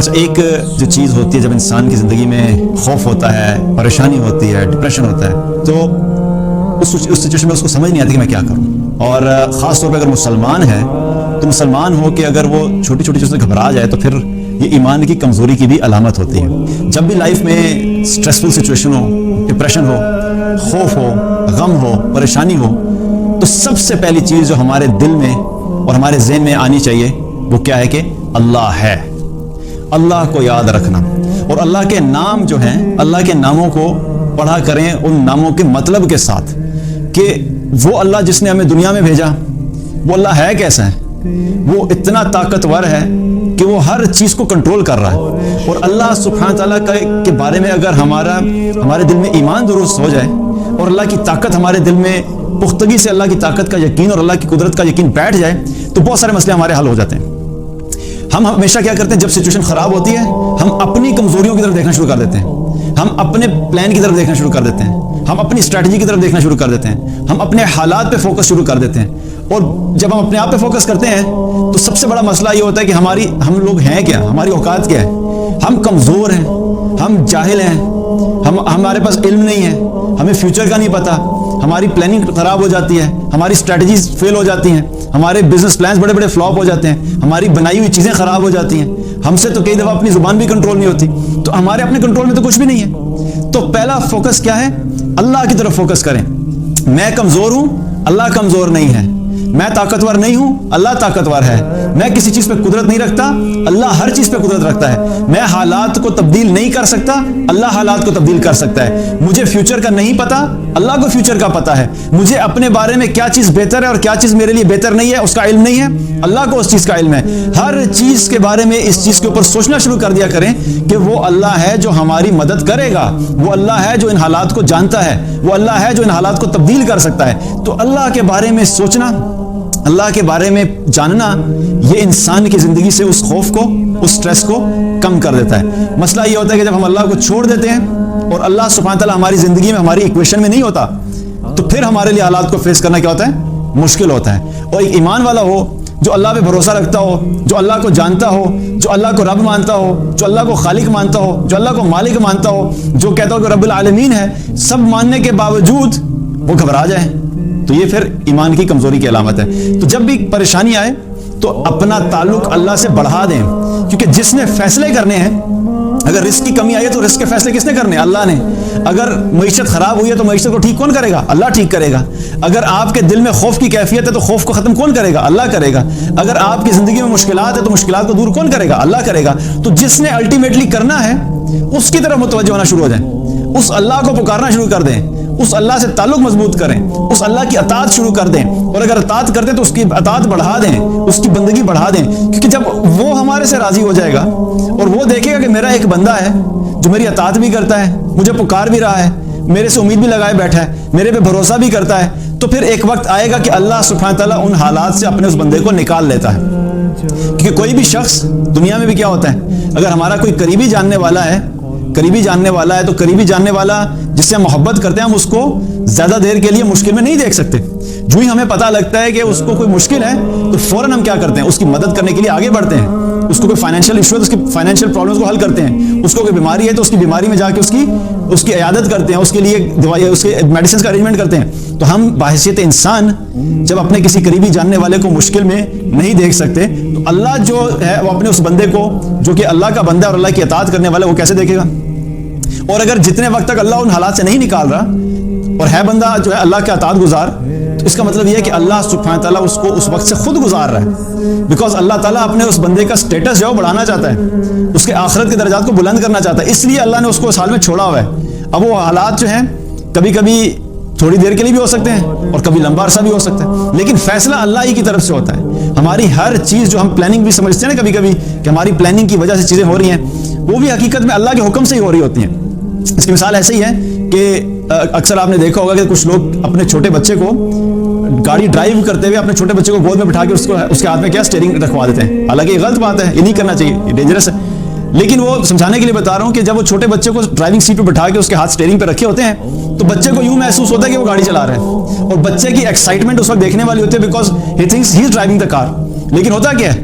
ایک جو چیز ہوتی ہے جب انسان کی زندگی میں خوف ہوتا ہے، پریشانی ہوتی ہے، ڈپریشن ہوتا ہے، تو اس سچویشن میں اس کو سمجھ نہیں آتی کہ میں کیا کروں. اور خاص طور پہ اگر مسلمان ہے تو مسلمان ہو کہ اگر وہ چھوٹی چھوٹی چیزوں سے گھبرا جائے تو پھر یہ ایمان کی کمزوری کی بھی علامت ہوتی ہے. جب بھی لائف میں سٹریسفل سچویشن ہو، ڈپریشن ہو، خوف ہو، غم ہو، پریشانی ہو، تو سب سے پہلی چیز جو ہمارے دل میں اور ہمارے ذہن میں آنی چاہیے وہ کیا ہے کہ اللہ ہے. اللہ کو یاد رکھنا اور اللہ کے نام جو ہیں، اللہ کے ناموں کو پڑھا کریں ان ناموں کے مطلب کے ساتھ کہ وہ اللہ جس نے ہمیں دنیا میں بھیجا وہ اللہ ہے کیسا ہے. وہ اتنا طاقتور ہے کہ وہ ہر چیز کو کنٹرول کر رہا ہے. اور اللہ سبحانہ تعالیٰ کے بارے میں اگر ہمارے دل میں ایمان درست ہو جائے اور اللہ کی طاقت ہمارے دل میں پختگی سے اللہ کی طاقت کا یقین اور اللہ کی قدرت کا یقین بیٹھ جائے تو بہت سارے مسئلے ہمارے حل ہو جاتے ہیں. ہم ہمیشہ کیا کرتے ہیں جب سچویشن خراب ہوتی ہے ہم اپنی کمزوریوں کی طرف دیکھنا شروع کر دیتے ہیں، ہم اپنے پلان کی طرف دیکھنا شروع کر دیتے ہیں، ہم اپنی اسٹریٹجی کی طرف دیکھنا شروع کر دیتے ہیں، ہم اپنے حالات پہ فوکس شروع کر دیتے ہیں. اور جب ہم اپنے آپ پہ فوکس کرتے ہیں تو سب سے بڑا مسئلہ یہ ہوتا ہے کہ ہم لوگ ہیں کیا، ہماری اوقات کیا ہے. ہم کمزور ہیں، ہم جاہل ہیں، ہمارے پاس علم نہیں ہے، ہمیں فیوچر کا نہیں پتا، ہماری پلاننگ خراب ہو جاتی ہے، ہماری اسٹریٹجیز فیل ہو جاتی ہیں، ہمارے بزنس پلانز بڑے بڑے فلاپ ہو جاتے ہیں، ہماری بنائی ہوئی چیزیں خراب ہو جاتی ہیں، ہم سے تو کئی دفعہ اپنی زبان بھی کنٹرول نہیں ہوتی. تو ہمارے اپنے کنٹرول میں تو کچھ بھی نہیں ہے. تو پہلا فوکس کیا ہے؟ اللہ کی طرف فوکس کریں. میں کمزور ہوں، اللہ کمزور نہیں ہے. میں طاقتور نہیں ہوں، اللہ طاقتور ہے. میں کسی چیز پہ قدرت نہیں رکھتا، اللہ ہر چیز پہ قدرت رکھتا ہے. میں حالات کو تبدیل نہیں کر سکتا، اللہ حالات کو تبدیل کر سکتا ہے. مجھے فیوچر کا نہیں پتا، اللہ کو فیوچر کا پتا ہے. مجھے اپنے بارے میں کیا چیز بہتر ہے اور کیا چیز میرے لیے بہتر نہیں ہے اس کا علم نہیں ہے، اللہ کو اس چیز کا علم ہے. ہر چیز کے بارے میں اس چیز کے اوپر سوچنا شروع کر دیا کریں کہ وہ اللہ ہے جو ہماری مدد کرے گا، وہ اللہ ہے جو ان حالات کو جانتا ہے، وہ اللہ ہے جو ان حالات کو تبدیل کر سکتا ہے. تو اللہ کے بارے میں سوچنا، اللہ کے بارے میں جاننا، یہ انسان کی زندگی سے اس خوف کو، اس سٹریس کو کم کر دیتا ہے. مسئلہ یہ ہوتا ہے کہ جب ہم اللہ کو چھوڑ دیتے ہیں اور اللہ سبحانہ تعالیٰ ہماری زندگی میں، ہماری ایکویشن میں نہیں ہوتا تو پھر ہمارے لیے حالات کو فیس کرنا کیا ہوتا ہے؟ مشکل ہوتا ہے. اور ایک ایمان والا ہو جو اللہ پہ بھروسہ رکھتا ہو، جو اللہ کو جانتا ہو، جو اللہ کو رب مانتا ہو، جو اللہ کو خالق مانتا ہو، جو اللہ کو مالک مانتا ہو، جو کہتا ہو کہ رب العالمین ہے، سب ماننے کے باوجود وہ گھبرا جائے تو یہ پھر ایمان کی کمزوری کی علامت ہے. تو جب بھی پریشانی آئے تو اپنا تعلق اللہ سے بڑھا دیں، کیونکہ جس نے فیصلے کرنے ہیں، اگر رزق کی کمی آئی ہے تو رزق کے فیصلے کس نے کرنے؟ اللہ نے. اگر معیشت خراب ہوئی ہے تو معیشت کو ٹھیک کون کرے گا؟ اللہ ٹھیک کرے گا. اگر آپ کے دل میں خوف کی کیفیت ہے تو خوف کو ختم کون کرے گا؟ اللہ کرے گا. اگر آپ کی زندگی میں مشکلات ہے تو مشکلات کو دور کون کرے گا؟ اللہ کرے گا. تو جس نے الٹیمیٹلی کرنا ہے اس کی طرف متوجہ ہونا شروع ہو جائیں، اس اللہ کو پکارنا شروع کر دیں، اس اللہ سے تعلق مضبوط کریں، اس اللہ کی اطاعت شروع کر دیں. اور اگر اطاعت کرتے تو اس کی اطاعت بڑھا دیں، اس کی بندگی بڑھا دیں. کیونکہ جب وہ ہمارے سے راضی ہو جائے گا اور وہ دیکھے گا کہ میرا ایک بندہ ہے جو میری اطاعت بھی کرتا ہے، مجھے پکار بھی رہا ہے، میرے سے امید بھی لگائے بیٹھا ہے، میرے پہ بھروسہ بھی کرتا ہے، تو پھر ایک وقت آئے گا کہ اللہ سبحانہ تعالیٰ ان حالات سے اپنے اس بندے کو نکال لیتا ہے. کیونکہ کوئی بھی شخص دنیا میں بھی کیا ہوتا ہے، اگر ہمارا کوئی قریبی جاننے والا ہے تو قریبی جاننے والا جس سے ہم محبت کرتے ہیں، ہم اس کو زیادہ دیر کے لیے مشکل میں نہیں دیکھ سکتے. جو ہی ہمیں پتہ لگتا ہے کہ اس کو کوئی مشکل ہے تو فوراً ہم کیا کرتے ہیں؟ اس کی مدد کرنے کے لیے آگے بڑھتے ہیں. اس کو کوئی فائنینشیل ایشو ہے تو اس کی فائنینشیل پرابلمس کو حل کرتے ہیں. اس کو کوئی بیماری ہے تو اس کی بیماری میں جا کے اس کی عیادت کرتے ہیں، اس کے لیے دوائی، اس کے میڈیسنز کا ارینجمنٹ کرتے ہیں. تو ہم بحیثیت انسان جب اپنے کسی قریبی جاننے والے کو مشکل میں نہیں دیکھ سکتے تو اللہ جو ہے وہ اپنے اس بندے کو جو کہ اللہ کا بندہ اور اللہ کی اطاعت کرنے والا وہ کیسے دیکھے گا؟ اور اگر جتنے وقت تک اللہ ان حالات سے نہیں نکال رہا اور ہے بندہ جو ہے اللہ کا اطاعت گزار، تو اس کا مطلب یہ ہے کہ اللہ سبحانہ تعالیٰ اس کو اس وقت سے خود گزار رہا ہے. بیکاز اللہ تعالیٰ اپنے اس بندے کا سٹیٹس جو ہے وہ بڑھانا چاہتا ہے، اس کے آخرت کے درجات کو بلند کرنا چاہتا ہے، اس لیے اللہ نے اس کو اس حال میں چھوڑا ہوا ہے. اب وہ حالات جو ہیں کبھی کبھی تھوڑی دیر کے لیے بھی ہو سکتے ہیں اور کبھی لمبا عرصہ بھی ہو سکتا ہے، لیکن فیصلہ اللہ ہی کی طرف سے ہوتا ہے. ہماری ہر چیز جو ہم پلاننگ بھی سمجھتے ہیں نا کبھی کبھی کہ ہماری پلاننگ کی وجہ سے چیزیں ہو رہی ہیں، وہ بھی حقیقت میں اللہ کے حکم سے ہی ہو رہی ہوتی ہیں. اس کی مثال ایسے ہی ہے کہ اکثر آپ نے دیکھا ہوگا کہ کچھ لوگ اپنے چھوٹے بچے کو گاڑی ڈرائیو کرتے ہوئے اپنے چھوٹے بچے کو گود میں بٹھا کے اس کے ہاتھ میں کیا سٹیئرنگ رکھوا دیتے ہیں. حالانکہ یہ غلط بات ہے، یہ نہیں کرنا چاہیے، یہ ڈینجرس ہے. لیکن وہ سمجھانے کے لیے بتا رہا ہوں کہ جب وہ چھوٹے بچے کو ڈرائیونگ سیٹ پہ بٹھا کے اس کے ہاتھ سٹیئرنگ پہ رکھے ہوتے ہیں تو بچے کو یوں محسوس ہوتا ہے کہ وہ گاڑی چلا رہا ہے، اور بچے کی ایکسائٹمنٹ اس وقت دیکھنے والی ہوتی ہے because he thinks he is driving the car. لیکن ہوتا کیا ہے،